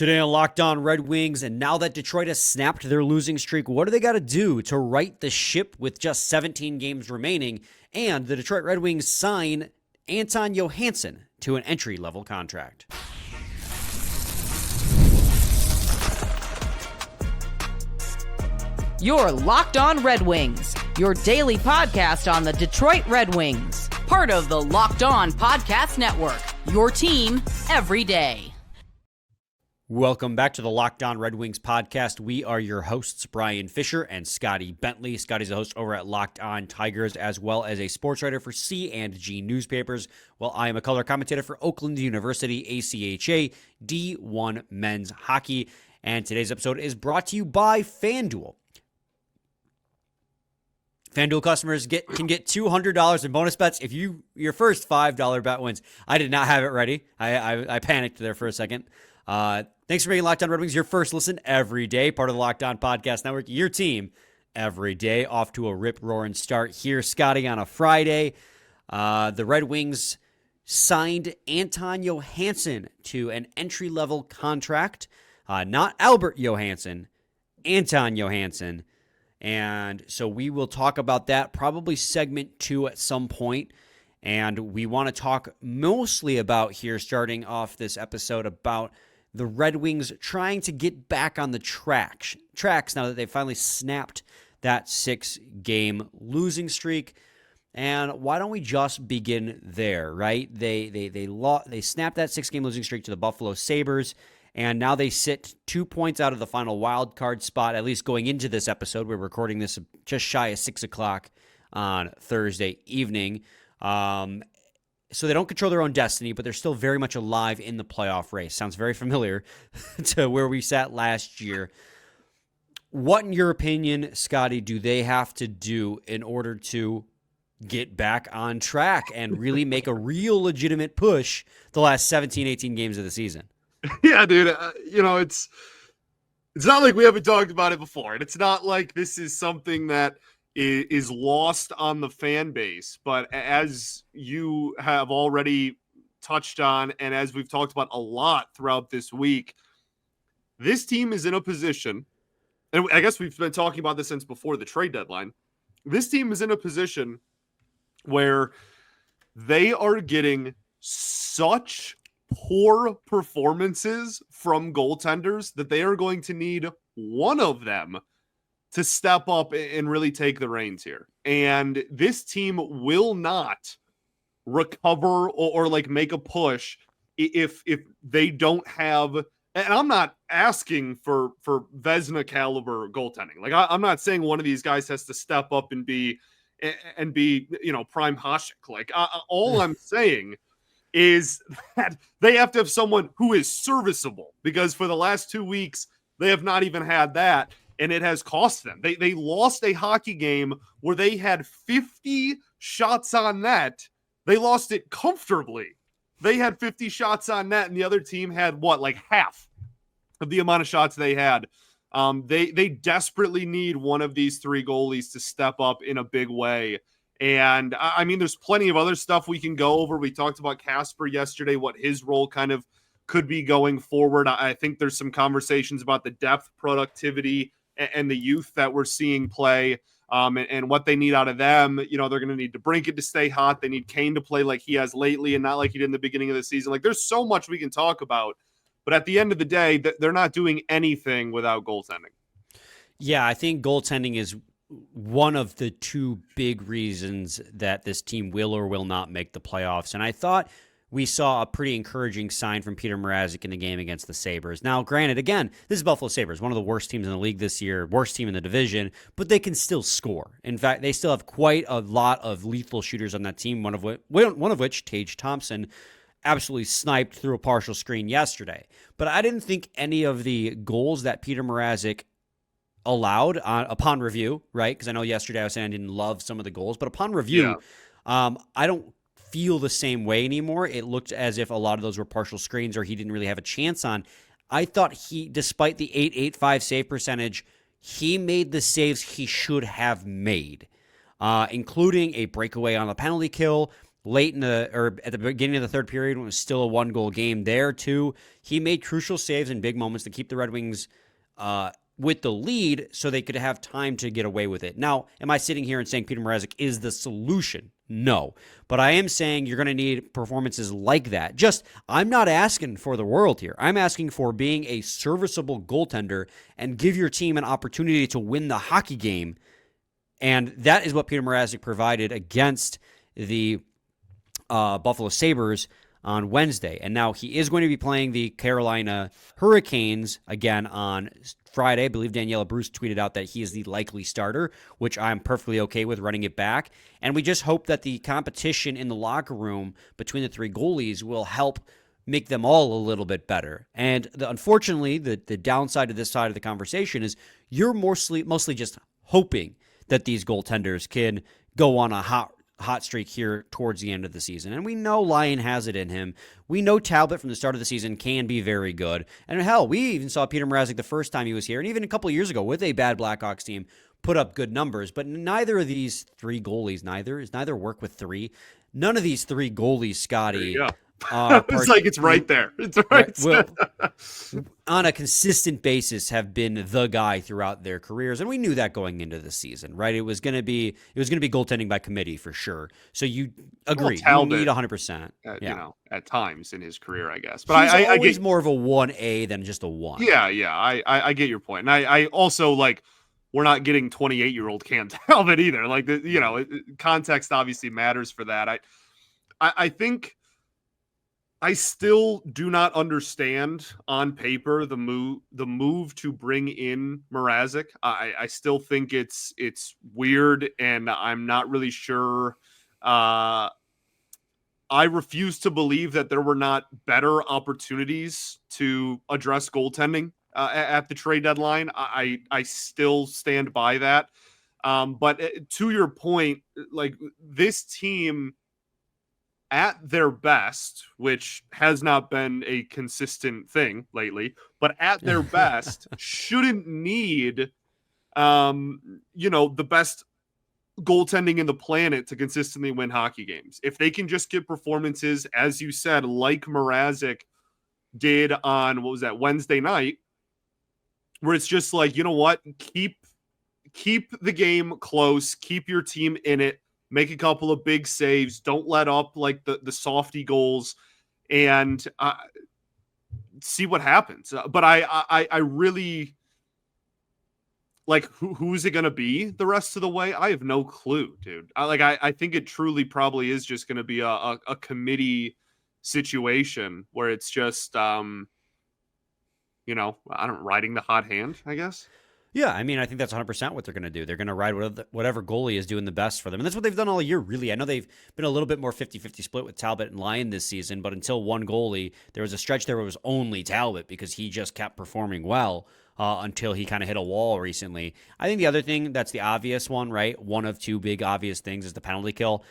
Today on Locked On Red Wings, and now that Detroit has snapped their losing streak, what do they got to do to right the ship with just 17 games remaining? And the Detroit Red Wings sign Anton Johansson to an entry-level contract. You're Locked On Red Wings, your daily podcast on the Detroit Red Wings. Part of the Locked On Podcast Network, your team every day. Welcome back to the Locked On Red Wings podcast. We are your hosts, Brian Fisher and Scotty Bentley. Scotty's a host over at Locked On Tigers, as well as a sports writer for C&G newspapers, while I am a color commentator for Oakland University ACHA D1 men's hockey. And today's episode is brought to you by FanDuel. FanDuel customers can get $200 in bonus bets if your first $5 bet wins. I did not have it ready. I panicked there for a second. Thanks for making Locked On Red Wings your first listen every day. Part of the Locked On Podcast Network, your team every day. Off to a rip-roaring start here, Scotty, on a Friday. The Red Wings signed Anton Johansson to an entry-level contract. Not Albert Johansson, Anton Johansson. And so we will talk about that, probably segment 2 at some point. And we want to talk mostly about here, starting off this episode, about the Red Wings trying to get back on the tracks now that they finally snapped that 6-game losing streak. And why don't we just begin there, right? They snapped that 6-game losing streak to the Buffalo Sabres, and now they sit 2 points out of the final wild card spot, at least going into this episode. We're recording this just shy of 6 o'clock on Thursday evening. So they don't control their own destiny, but they're still very much alive in the playoff race. Sounds very familiar to where we sat last year. What, in your opinion, Scotty, do they have to do in order to get back on track and really make a real legitimate push the last 17, 18 games of the season? Yeah, dude. It's not like we haven't talked about it before, and it's not like this is something that is lost on the fan base. But as you have already touched on, and as we've talked about a lot throughout this week, this team is in a position, and I guess we've been talking about this since before the trade deadline. This team is in a position where they are getting such poor performances from goaltenders that they are going to need one of them to step up and really take the reins here. And this team will not recover or like make a push if they don't have, and I'm not asking for Vezina caliber goaltending. Like I'm not saying one of these guys has to step up and be prime Hasek. Like all I'm saying is that they have to have someone who is serviceable, because for the last 2 weeks, they have not even had that. And it has cost them. They lost a hockey game where they had 50 shots on net. They lost it comfortably. They had 50 shots on net, and the other team had like half of the amount of shots they had. They desperately need one of these 3 goalies to step up in a big way. And I mean, there's plenty of other stuff we can go over. We talked about Casper yesterday, what his role kind of could be going forward. I think there's some conversations about the depth, productivity, and the youth that we're seeing play, and what they need out of them. They're going to need DeBrincat to stay hot. They need Kane to play like he has lately and not like he did in the beginning of the season. Like, there's so much we can talk about, but at the end of the day, they're not doing anything without goaltending. Yeah, I think goaltending is one of the 2 big reasons that this team will or will not make the playoffs. And I thought we saw a pretty encouraging sign from Peter Mrazek in the game against the Sabres. Now, granted, again, this is Buffalo Sabres, one of the worst teams in the league this year, worst team in the division, but they can still score. In fact, they still have quite a lot of lethal shooters on that team, one of which, Tage Thompson, absolutely sniped through a partial screen yesterday. But I didn't think any of the goals that Peter Mrazek allowed upon review, right? Because I know yesterday I was saying I didn't love some of the goals, but upon review, I don't feel the same way anymore. It looked as if a lot of those were partial screens or he didn't really have a chance on. I thought despite the .885 save percentage, he made the saves he should have made, including a breakaway on the penalty kill, late or at the beginning of the third period when it was still a 1-goal game. There too, he made crucial saves in big moments to keep the Red Wings with the lead so they could have time to get away with it. Now, am I sitting here and saying Peter Mrazek is the solution? No. But I am saying you're going to need performances like that. I'm not asking for the world here. I'm asking for being a serviceable goaltender and give your team an opportunity to win the hockey game. And that is what Peter Mrazek provided against the Buffalo Sabres on Wednesday. And now he is going to be playing the Carolina Hurricanes again on Friday. I believe Daniela Bruce tweeted out that he is the likely starter, which I'm perfectly okay with running it back. And we just hope that the competition in the locker room between the three goalies will help make them all a little bit better. And unfortunately, the downside of this side of the conversation is you're mostly just hoping that these goaltenders can go on a hot streak here towards the end of the season. And we know Lyon has it in him. We know Talbot from the start of the season can be very good. And hell, we even saw Peter Mrazek the first time he was here, and even a couple of years ago with a bad Blackhawks team, put up good numbers. But neither of these three goalies, neither work with three. None of these three goalies, Scotty, it's like it's right there. It's right. Will, on a consistent basis, have been the guy throughout their careers, and we knew that going into the season, right? It was going to be goaltending by committee for sure. So you agree? You need 100%. At times in his career, I guess. But he's I always get more of a 1A than just a 1. Yeah. I get your point, and I also like. We're not getting 28-year-old Cam Talbot either. Like context obviously matters for that. I think. I still do not understand on paper the move to bring in Mrazek. I still think it's weird, and I'm not really sure. I refuse to believe that there were not better opportunities to address goaltending at the trade deadline. I still stand by that. But to your point, like this team at their best, which has not been a consistent thing lately, but at their best shouldn't need, the best goaltending in the planet to consistently win hockey games. If they can just get performances, as you said, like Mrazek did on, Wednesday night, where it's just like, you know what, keep the game close, keep your team in it, make a couple of big saves, don't let up like the softy goals, and see what happens. But I really like who's it going to be the rest of the way? I have no clue, dude. I think it truly probably is just going to be a committee situation where it's just riding the hot hand, I guess. Yeah, I mean, I think that's 100% what they're going to do. They're going to ride whatever goalie is doing the best for them. And that's what they've done all year, really. I know they've been a little bit more 50-50 split with Talbot and Lyon this season, but until one goalie, there was a stretch there where it was only Talbot because he just kept performing well until he kind of hit a wall recently. I think the other thing that's the obvious one, right? One of two big obvious things is the penalty kill.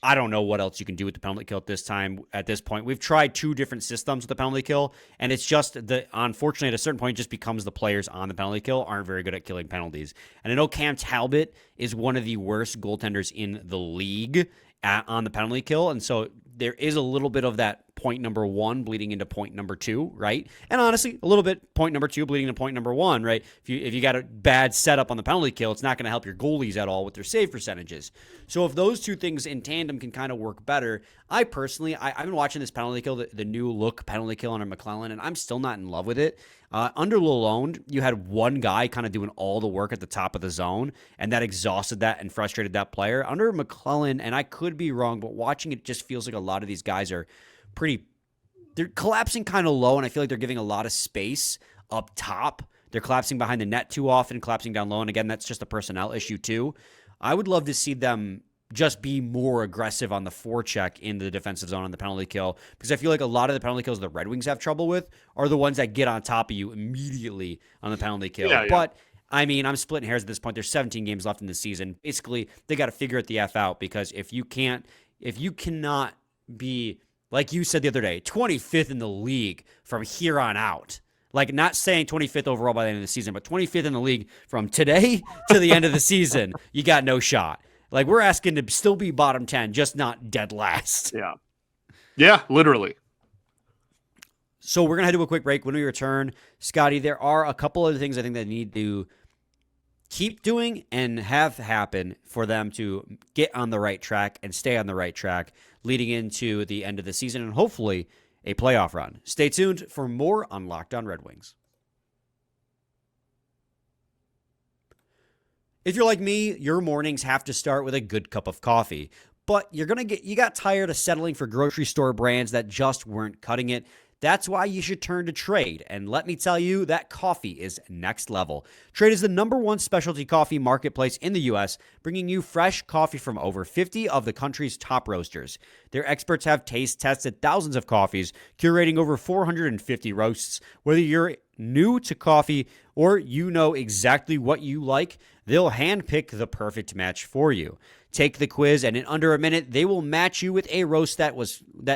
I don't know what else you can do with the penalty kill at this point. We've tried two different systems with the penalty kill, and it's just unfortunately, at a certain point, it just becomes the players on the penalty kill aren't very good at killing penalties. And I know Cam Talbot is one of the worst goaltenders in the league on the penalty kill, and so there is a little bit of that point number one bleeding into point number two, right? And honestly, a little bit point number two bleeding into point number one, right? If you got a bad setup on the penalty kill, it's not going to help your goalies at all with their save percentages. So if those two things in tandem can kind of work better, I've been watching this penalty kill, the new look penalty kill under McClellan, and I'm still not in love with it. Under Lalonde, you had one guy kind of doing all the work at the top of the zone, and that exhausted that and frustrated that player. Under McClellan, and I could be wrong, but watching it just feels like a lot of these guys are they're collapsing kind of low, and I feel like they're giving a lot of space up top. They're collapsing behind the net too often, collapsing down low, and again, that's just a personnel issue too. I would love to see them just be more aggressive on the forecheck in the defensive zone on the penalty kill, because I feel like a lot of the penalty kills the Red Wings have trouble with are the ones that get on top of you immedially on the penalty kill. Yeah. But I mean, I'm splitting hairs at this point. There's 17 games left in the season. Basically, they got to figure it the F out, because if you cannot be, like you said the other day, 25th in the league from here on out. Like, not saying 25th overall by the end of the season, but 25th in the league from today to the end of the season, you got no shot. Like, we're asking to still be bottom 10, just not dead last. Yeah. Yeah, literally. So we're going to head to a quick break. When we return, Scotty, there are a couple other things I think that need to keep doing and have happen for them to get on the right track and stay on the right track leading into the end of the season and hopefully a playoff run. Stay tuned for more on Locked On Red Wings. If you're like me, your mornings have to start with a good cup of coffee, but you got tired of settling for grocery store brands that just weren't cutting it. That's why you should turn to Trade. And let me tell you, that coffee is next level. Trade is the #1 specialty coffee marketplace in the U.S., bringing you fresh coffee from over 50 of the country's top roasters. Their experts have taste tested thousands of coffees, curating over 450 roasts. Whether you're new to coffee or you know exactly what you like, they'll handpick the perfect match for you. Take the quiz, and in under a minute, they will match you with a roast that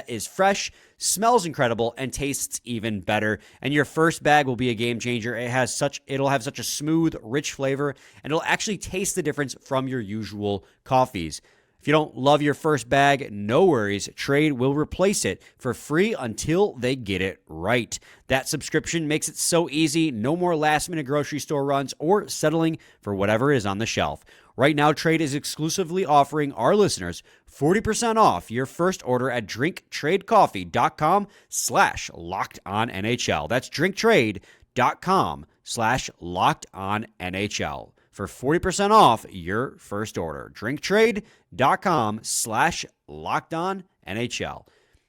is fresh, smells incredible, and tastes even better. And your first bag will be a game changer. It'll have such a smooth, rich flavor, and it'll actually taste the difference from your usual coffees. If you don't love your first bag, no worries. Trade will replace it for free until they get it right. That subscription makes it so easy. No more last-minute grocery store runs or settling for whatever is on the shelf. Right now, Trade is exclusively offering our listeners 40% off your first order at drinktradecoffee.com/LockedOnNHL. That's drinktrade.com/LockedOnNHL for 40% off your first order. drinktrade.com/LockedOnNHL.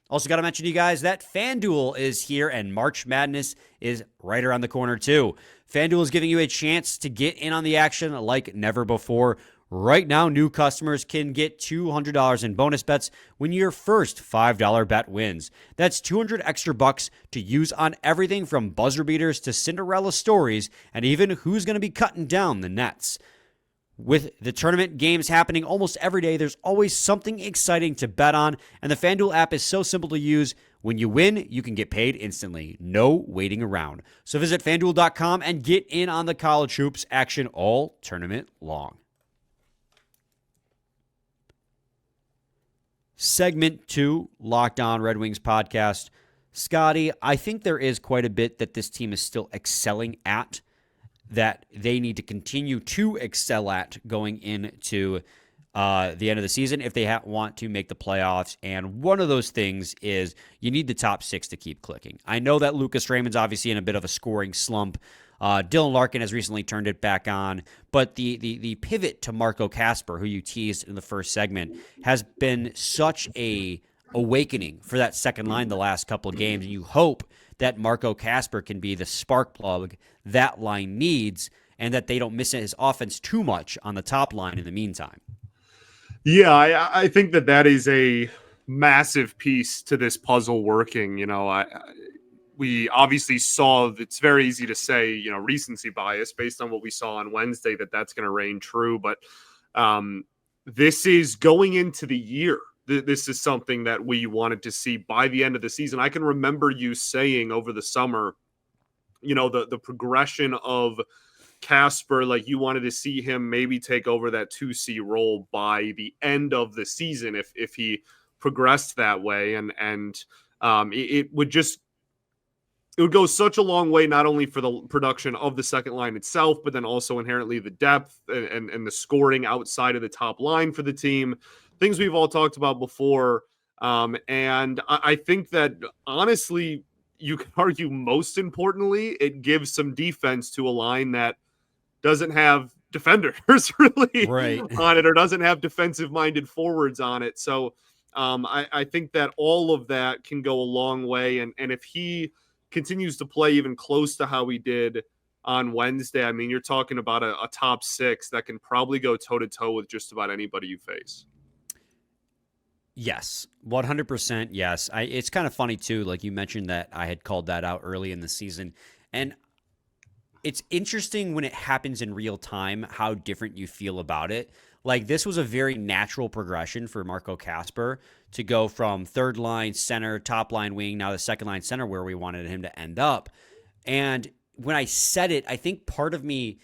Also got to mention to you guys that FanDuel is here and March Madness is right around the corner too. FanDuel is giving you a chance to get in on the action like never before. Right now, new customers can get $200 in bonus bets when your first $5 bet wins. That's $200 extra bucks to use on everything from buzzer beaters to Cinderella stories and even who's going to be cutting down the nets. With the tournament games happening almost every day, there's always something exciting to bet on, and the FanDuel app is so simple to use. When you win, you can get paid instantly. No waiting around. So visit FanDuel.com and get in on the college hoops action all tournament long. Segment 2, Locked On Red Wings podcast. Scotty, I think there is quite a bit that this team is still excelling at that they need to continue to excel at going into the end of the season if they want to make the playoffs. And one of those things is you need the top 6 to keep clicking. I know that Lucas Raymond's obviously in a bit of a scoring slump. Dylan Larkin has recently turned it back on, but the pivot to Marco Kasper, who you teased in the first segment, has been such a awakening for that second line the last couple of games. And you hope that Marco Kasper can be the spark plug that line needs and that they don't miss his offense too much on the top line in the meantime. Yeah, I think that is a massive piece to this puzzle working. You know, we obviously saw, it's very easy to say, you know, recency bias based on what we saw on Wednesday, that's going to reign true. But this is going into the year. This is something that we wanted to see by the end of the season. I can remember you saying over the summer, you know, the progression of Kasper, like you wanted to see him maybe take over that 2C role by the end of the season if he progressed that way. And it would go such a long way, not only for the production of the second line itself, but then also inherently the depth and the scoring outside of the top line for the team. Things we've all talked about before. And I think that honestly, you could argue most importantly, it gives some defense to a line that doesn't have defenders really on it or doesn't have defensive-minded forwards on it. So I think that all of that can go a long way. And if he continues to play even close to how he did on Wednesday, I mean, you're talking about a top 6 that can probably go toe-to-toe with just about anybody you face. Yes, 100% yes. It's kind of funny, too, like you mentioned that I had called that out early in the season. And it's interesting when it happens in real time how different you feel about it. Like, this was a very natural progression for Marco Kasper to go from third line center, top line wing, now the second line center where we wanted him to end up. And when I said it, I think part of me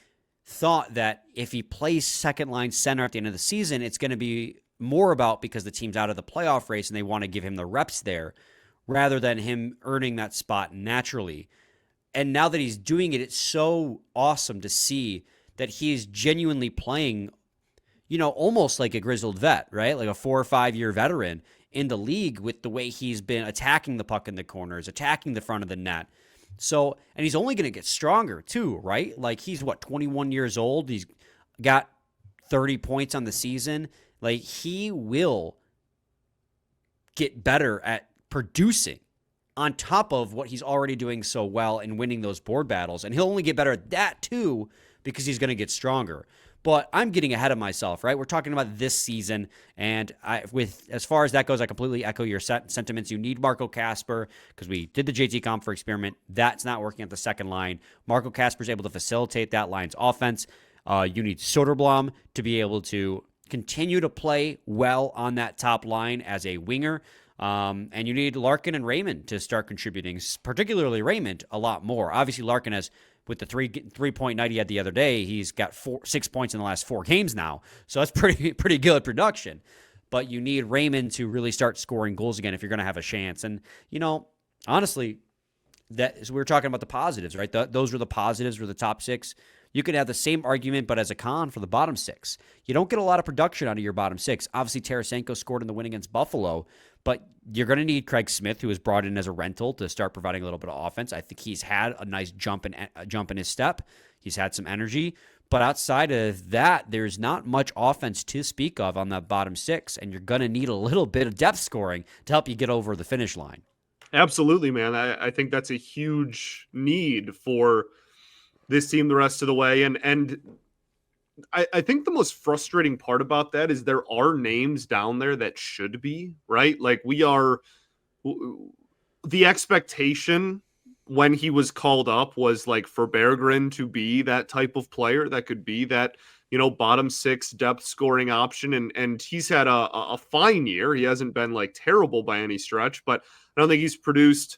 thought that if he plays second line center at the end of the season, it's going to be more about because the team's out of the playoff race and they want to give him the reps there rather than him earning that spot naturally. And now that he's doing it, it's so awesome to see that he's genuinely playing, almost like a grizzled vet, right? Like a 4 or 5 year veteran in the league with the way he's been attacking the puck in the corners, attacking the front of the net. So, and he's only going to get stronger too, right? Like he's 21 years old. He's got 30 points on the season. Like he will get better at producing on top of what he's already doing so well and winning those board battles. And he'll only get better at that too because he's going to get stronger. But I'm getting ahead of myself, right? We're talking about this season, and as far as that goes, I completely echo your sentiments. You need Marco Kasper because we did the JT Compher experiment. That's not working at the second line. Marco Kasper is able to facilitate that line's offense. You need Soderblom to be able to continue to play well on that top line as a winger. And you need Larkin and Raymond to start contributing, particularly Raymond, a lot more. Obviously, Larkin has, with the three-point night he had the other day, he's got 6 points in the last 4 games now. So that's pretty good production. But you need Raymond to really start scoring goals again if you're going to have a chance. And, honestly, we're talking about the positives, right? Those were the positives for the top 6. You could have the same argument, but as a con for the bottom 6. You don't get a lot of production out of your bottom 6. Obviously, Tarasenko scored in the win against Buffalo, but you're going to need Craig Smith, who was brought in as a rental, to start providing a little bit of offense. I think he's had a nice jump in his step. He's had some energy. But outside of that, there's not much offense to speak of on that bottom 6, and you're going to need a little bit of depth scoring to help you get over the finish line. Absolutely, man. I think that's a huge need for this team the rest of the way. And I think the most frustrating part about that is there are names down there that should be, right? Like the expectation when he was called up was like for Berggren to be that type of player that could be that, bottom 6 depth scoring option. And he's had a fine year. He hasn't been like terrible by any stretch, but I don't think he's produced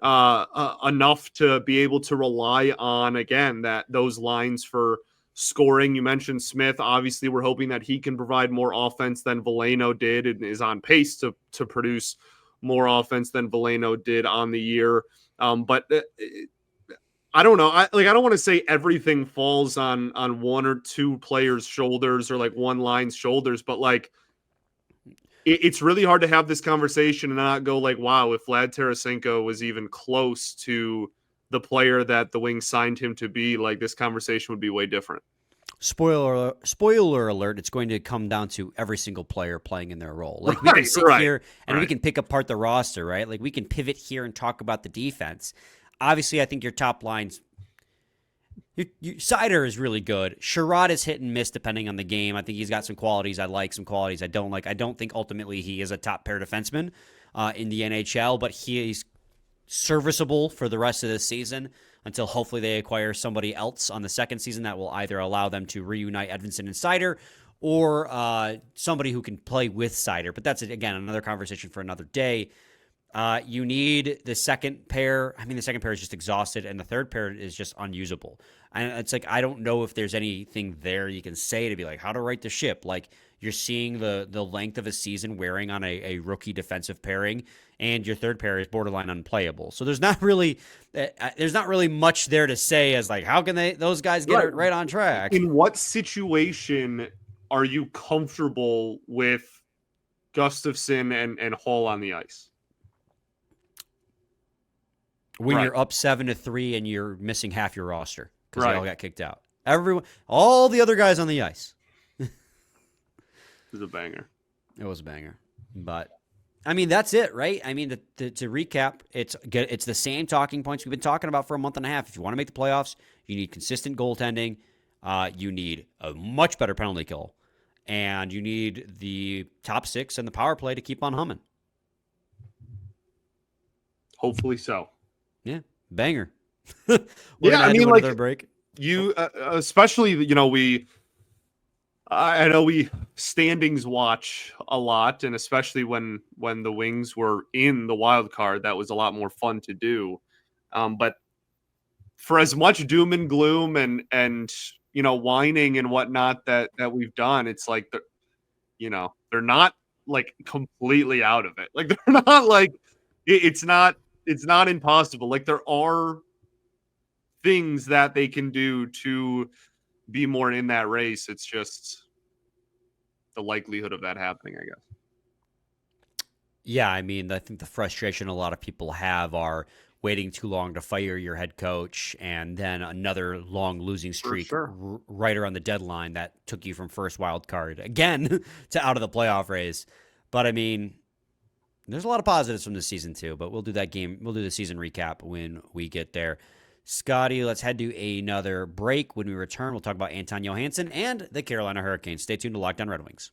enough to be able to rely on, again, those lines for scoring. You mentioned Smith. Obviously, we're hoping that he can provide more offense than Veleno did and is on pace to produce more offense than Veleno did on the year. But I don't know. I don't want to say everything falls on 1 or 2 players' shoulders or like one line's shoulders, but like it's really hard to have this conversation and not go like, wow, if Vlad Tarasenko was even close to the player that the Wings signed him to be, like this conversation would be way different. Spoiler alert, it's going to come down to every single player playing in their role. Like we can sit here and we can pick apart the roster, right? Like we can pivot here and talk about the defense. Obviously, I think your top lines, Seider is really good. Sherrod is hit and miss depending on the game. I think he's got some qualities I like, some qualities I don't like. I don't think ultimately he is a top pair defenseman in the NHL, but he's serviceable for the rest of this season until hopefully they acquire somebody else on the second season that will either allow them to reunite Edvinsson and Seider or somebody who can play with Seider. But that's, again, another conversation for another day. You need the second pair. I mean, the second pair is just exhausted, and the third pair is just unusable. And it's like, I don't know if there's anything there you can say to be like, how to right the ship. Like, you're seeing the length of a season wearing on a rookie defensive pairing, and your third pair is borderline unplayable. So there's not really much there to say as like, how can those guys get it right on track? In what situation are you comfortable with Gustafsson and Hall on the ice? When you're up 7-3 and you're missing half your roster because they all got kicked out. All the other guys on the ice. It was a banger. It was a banger. But, I mean, that's it, right? I mean, to recap, it's the same talking points we've been talking about for a month and a half. If you want to make the playoffs, you need consistent goaltending. You need a much better penalty kill. And you need the top 6 and the power play to keep on humming. Hopefully so. Yeah, banger. Yeah, I mean, like, break. You, especially, I know we standings watch a lot, and especially when the Wings were in the wild card, that was a lot more fun to do. But for as much doom and gloom and whining and whatnot that we've done, it's like they're not like completely out of it. Like they're not like it's not impossible. Like there are things that they can do to be more in that race. It's just the likelihood of that happening, I guess. Yeah, I mean, I think the frustration a lot of people have are waiting too long to fire your head coach and then another long losing streak sure. right around the deadline that took you from first wild card again to out of the playoff race. But I mean, there's a lot of positives from this season too, but we'll do the season recap when we get there. Scotty, let's head to another break. When we return, we'll talk about Anton Johansson and the Carolina Hurricanes. Stay tuned to Locked On Red Wings.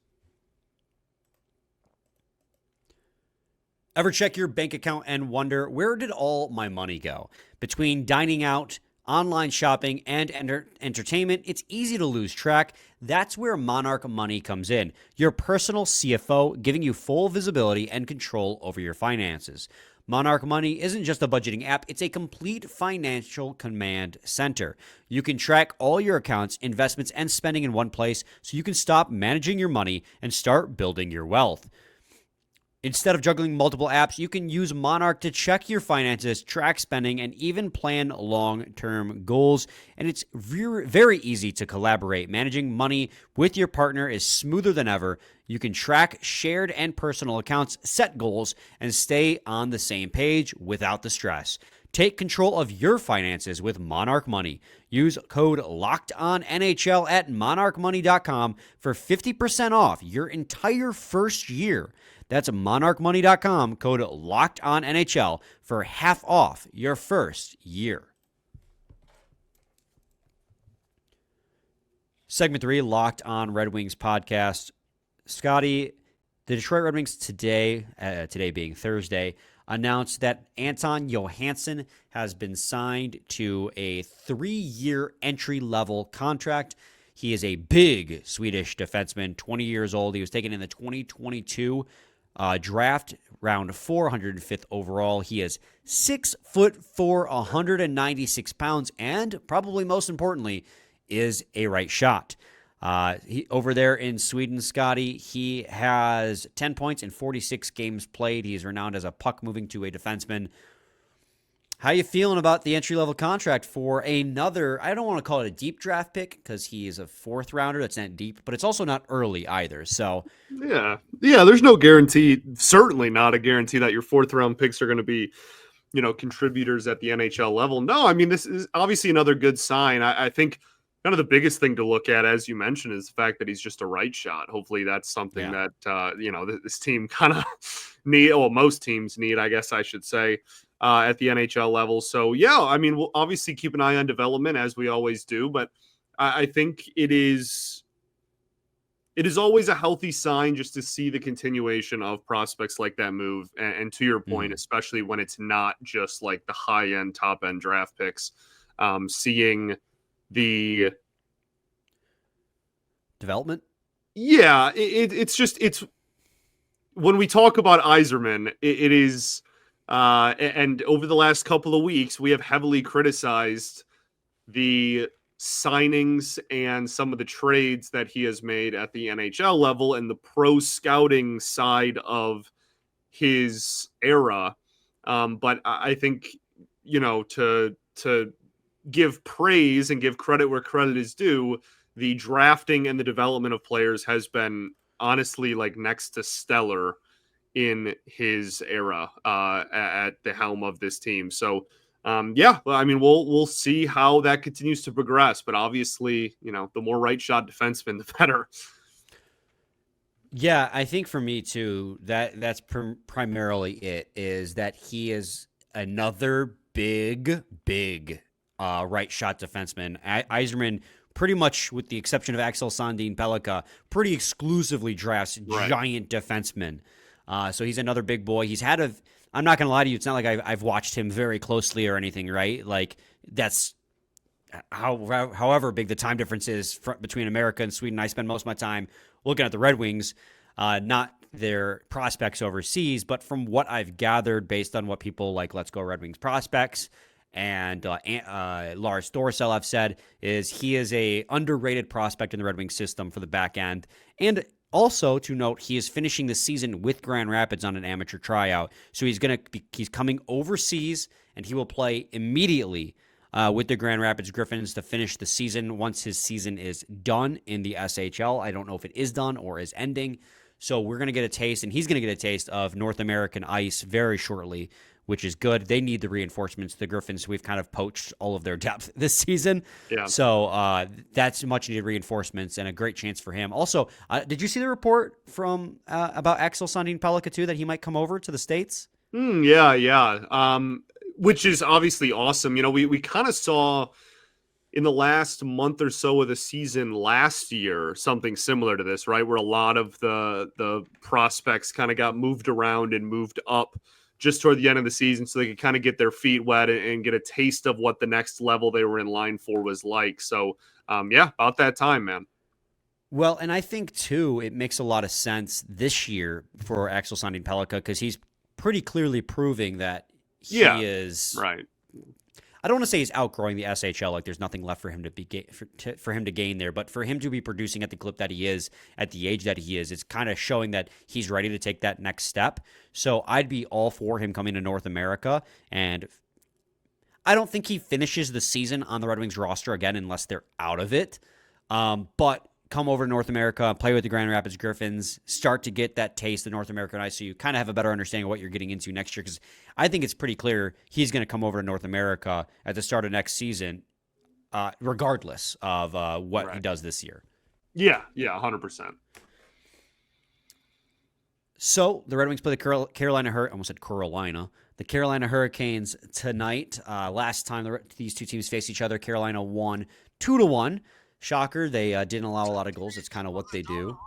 Ever check your bank account and wonder, where did all my money go? Between dining out, online shopping, and entertainment, it's easy to lose track. That's where Monarch Money comes in, your personal CFO, giving you full visibility and control over your finances. Monarch Money isn't just a budgeting app, it's a complete financial command center. You can track all your accounts, investments, and spending in one place so you can stop managing your money and start building your wealth. Instead of juggling multiple apps, you can use Monarch to check your finances, track spending, and even plan long-term goals. And it's very easy to collaborate. Managing money with your partner is smoother than ever. You can track shared and personal accounts, set goals, and stay on the same page without the stress. Take control of your finances with Monarch Money. Use code LOCKEDONNHL at monarchmoney.com for 50% off your entire first year. That's monarchmoney.com, code LOCKEDONNHL for half off your first year. Segment 3, Locked On Red Wings podcast. Scotty, the Detroit Red Wings today being Thursday, announced that Anton Johansson has been signed to a 3-year entry-level contract. He is a big Swedish defenseman, 20 years old. He was taken in the 2022 draft, round 405th overall. He is 6'4", 196 pounds, and probably most importantly, is a right shot. Over there in Sweden, Scotty, he has 10 points in 46 games played. He is renowned as a puck moving to a defenseman. How you feeling about the entry-level contract for another, I don't want to call it a deep draft pick because he is a 4th rounder. That's not deep, but it's also not early either. So yeah, there's no guarantee, certainly not a guarantee that your 4th round picks are going to be, contributors at the NHL level. No, I mean, this is obviously another good sign. I think kind of the biggest thing to look at, as you mentioned, is the fact that he's just a right shot. Hopefully that's something that, this team kind of need, or most teams need, I guess I should say, at the NHL level. So, yeah, I mean, we'll obviously keep an eye on development as we always do, but I think it is always a healthy sign just to see the continuation of prospects like that move. And to your point, especially when it's not just like the high-end, top-end draft picks, seeing the development. Yeah, it's when we talk about Yzerman, it is and over the last couple of weeks, we have heavily criticized the signings and some of the trades that he has made at the NHL level and the pro scouting side of his era. But I think, to give praise and give credit where credit is due, the drafting and the development of players has been honestly like next to stellar in his era at the helm of this team. So, I mean, we'll see how that continues to progress. But obviously, the more right shot defenseman, the better. Yeah, I think for me too, that's primarily it, is that he is another big right shot defenseman. Yzerman, pretty much with the exception of Axel Sandin Pellikka, pretty exclusively drafts giant defensemen. So he's another big boy. He's had I'm not going to lie to you, it's not like I've watched him very closely or anything, right? Like, that's however big the time difference is between America and Sweden. I spend most of my time looking at the Red Wings, not their prospects overseas, but from what I've gathered based on what people like Let's Go Red Wings prospects and Lars Thorcell have said is he is a underrated prospect in the Red Wings system for the back end. And also to note, he is finishing the season with Grand Rapids on an amateur tryout. So he's coming overseas, and he will play immediately with the Grand Rapids Griffins to finish the season once his season is done in the SHL. I don't know if it is done or is ending. So we're going to get a taste, and he's going to get a taste of North American ice very shortly, which is good. They need the reinforcements. The Griffins, we've kind of poached all of their depth this season. Yeah. So that's much needed reinforcements and a great chance for him. Also, did you see the report from about Axel Sandin Pellikka too, that he might come over to the States? Yeah. Which is obviously awesome. We kind of saw in the last month or so of the season last year something similar to this, right? Where a lot of the prospects kind of got moved around and moved up just toward the end of the season so they could kind of get their feet wet and get a taste of what the next level they were in line for was like. So, about that time, man. Well, and I think, too, it makes a lot of sense this year for Axel Sandin Pellikka because he's pretty clearly proving that he is right. I don't want to say he's outgrowing the SHL, like there's nothing left for him for him to gain there, but for him to be producing at the clip that he is, at the age that he is, it's kind of showing that he's ready to take that next step. So I'd be all for him coming to North America, and I don't think he finishes the season on the Red Wings roster again unless they're out of it. But come over to North America, play with the Grand Rapids Griffins, start to get that taste of North American ice so you kind of have a better understanding of what you're getting into next year, because I think it's pretty clear he's going to come over to North America at the start of next season, regardless of what he does this year. Yeah, 100%. So the Red Wings play the the Carolina Hurricanes tonight. Last time these two teams faced each other, Carolina won 2-1. Shocker, they didn't allow a lot of goals. It's kind of what they do.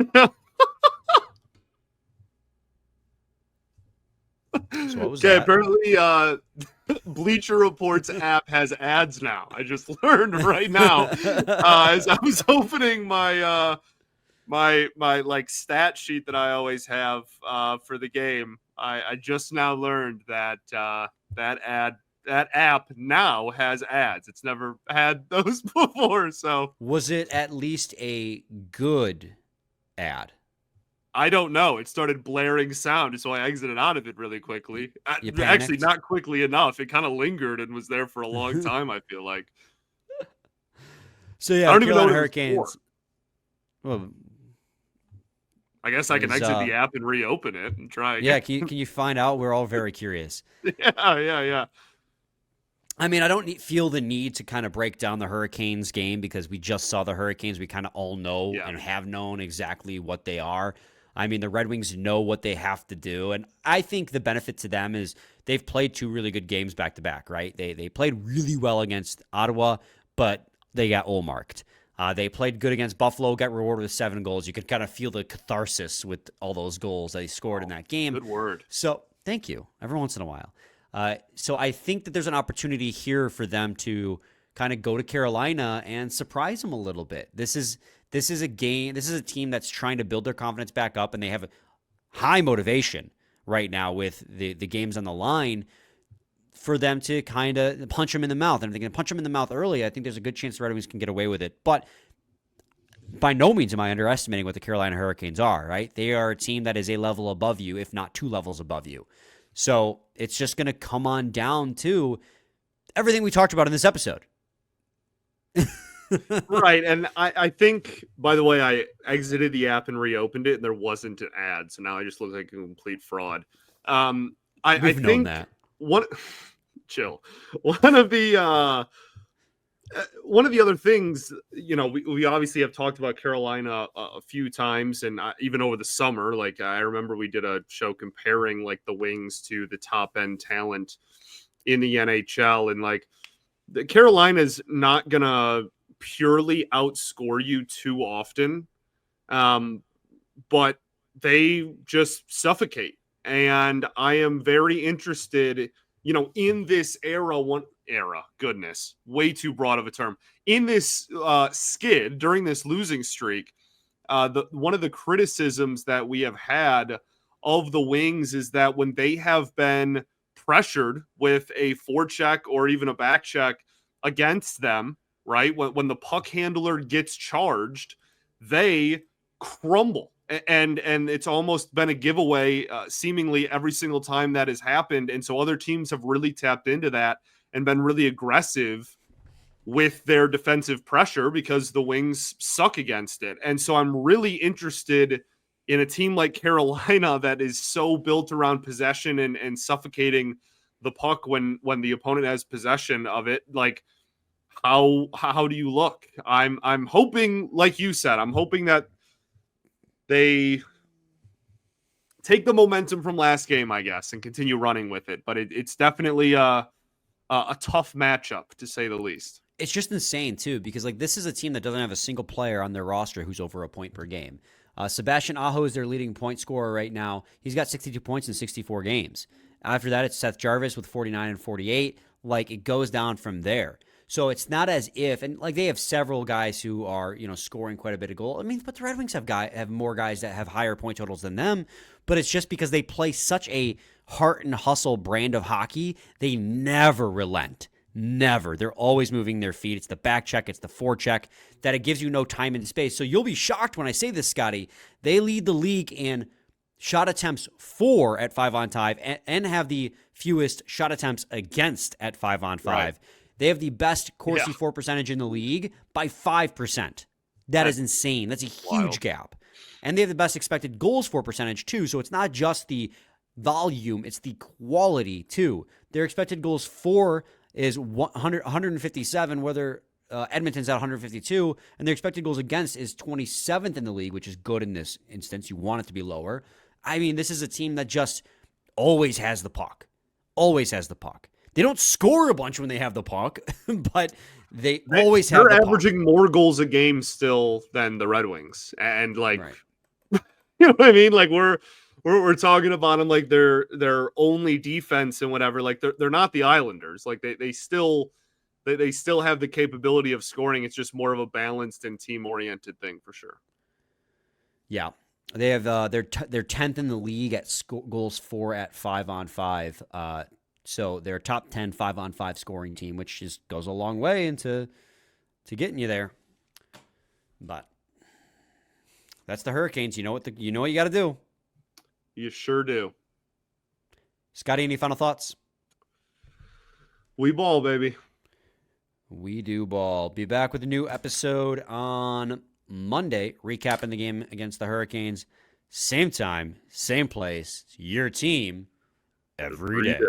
So what was that? Apparently Bleacher Report's app has ads now. I just learned right now as I was opening my my like stat sheet that I always have for the game. I just now learned that that app now has ads. It's never had those before. So was it at least a good ad? I don't know. It started blaring sound, so I exited out of it really quickly. Actually, not quickly enough. It kind of lingered and was there for a long time, I feel like. So yeah, I don't Carolina even know Hurricanes. Well, I guess I can exit the app and reopen it and try again. Yeah, can you find out? We're all very curious. Yeah. I mean, I don't feel the need to kind of break down the Hurricanes game because we just saw the Hurricanes. We kind of all know and have known exactly what they are. I mean, the Red Wings know what they have to do, and I think the benefit to them is they've played two really good games back-to-back, right? They played really well against Ottawa, but they got Olmarked. They played good against Buffalo, got rewarded with 7 goals. You could kind of feel the catharsis with all those goals that he scored in that game. Good word. So, thank you. Every once in a while. So I think that there's an opportunity here for them to kind of go to Carolina and surprise them a little bit. This is a game. This is a team that's trying to build their confidence back up, and they have high motivation right now with the games on the line for them to kind of punch them in the mouth. And if they can punch them in the mouth early, I think there's a good chance the Red Wings can get away with it. But by no means am I underestimating what the Carolina Hurricanes are, right? They are a team that is a level above you, if not 2 levels above you. So it's just going to come on down to everything we talked about in this episode. Right. And I think, by the way, I exited the app and reopened it, and there wasn't an ad. So now I just look like a complete fraud. I We've known that. Chill. One of the other things, we obviously have talked about Carolina a few times, and even over the summer, like I remember we did a show comparing like the Wings to the top end talent in the NHL, and like the Carolina's not gonna purely outscore you too often, but they just suffocate. And I am very interested, in this goodness, way too broad of a term. In this skid, during this losing streak, one of the criticisms that we have had of the Wings is that when they have been pressured with a forecheck or even a back check against them, right? When the puck handler gets charged, they crumble. And it's almost been a giveaway seemingly every single time that has happened. And so other teams have really tapped into that and been really aggressive with their defensive pressure because the Wings suck against it. And so I'm really interested in a team like Carolina that is so built around possession and suffocating the puck when the opponent has possession of it. Like, how do you look? I'm hoping, like you said, I'm hoping that they take the momentum from last game, I guess, and continue running with it. But it's definitely a tough matchup, to say the least. It's just insane, too, because like this is a team that doesn't have a single player on their roster who's over a point per game. Sebastian Aho is their leading point scorer right now. He's got 62 points in 64 games. After that, it's Seth Jarvis with 49 and 48. Like, it goes down from there. So it's not as if, and like they have several guys who are, you know, scoring quite a bit of goal. I mean, but the Red Wings have more guys that have higher point totals than them. But it's just because they play such a heart and hustle brand of hockey, they never relent. Never. They're always moving their feet. It's the back check. It's the forecheck that it gives you no time and space. So you'll be shocked when I say this, Scotty. They lead the league in shot attempts for at 5-on-5 and have the fewest shot attempts against at 5-on-5. Right. They have the best Corsi for percentage in the league by 5%. That is insane. That's a huge gap. And they have the best expected goals for percentage too. So it's not just the volume, it's the quality too. Their expected goals for is 157, whether Edmonton's at 152, and their expected goals against is 27th in the league, which is good in this instance. You want it to be lower. I mean, this is a team that just always has the puck. Always has the puck. They don't score a bunch when they have the puck, but they always have the puck. They're averaging more goals a game still than the Red Wings. And like, you know what I mean? Like we're talking about them like they're only defense and whatever. Like they're not the Islanders. Like they still have the capability of scoring. It's just more of a balanced and team oriented thing for sure. Yeah, they have they're 10th in the league at goals for at 5-on-5. So they're a top 10 5-on-5 scoring team, which just goes a long way into getting you there. But that's the Hurricanes. You know what you got to do. You sure do. Scotty, any final thoughts? We ball, baby. We do ball. Be back with a new episode on Monday, recapping the game against the Hurricanes. Same time, same place. Your team every day.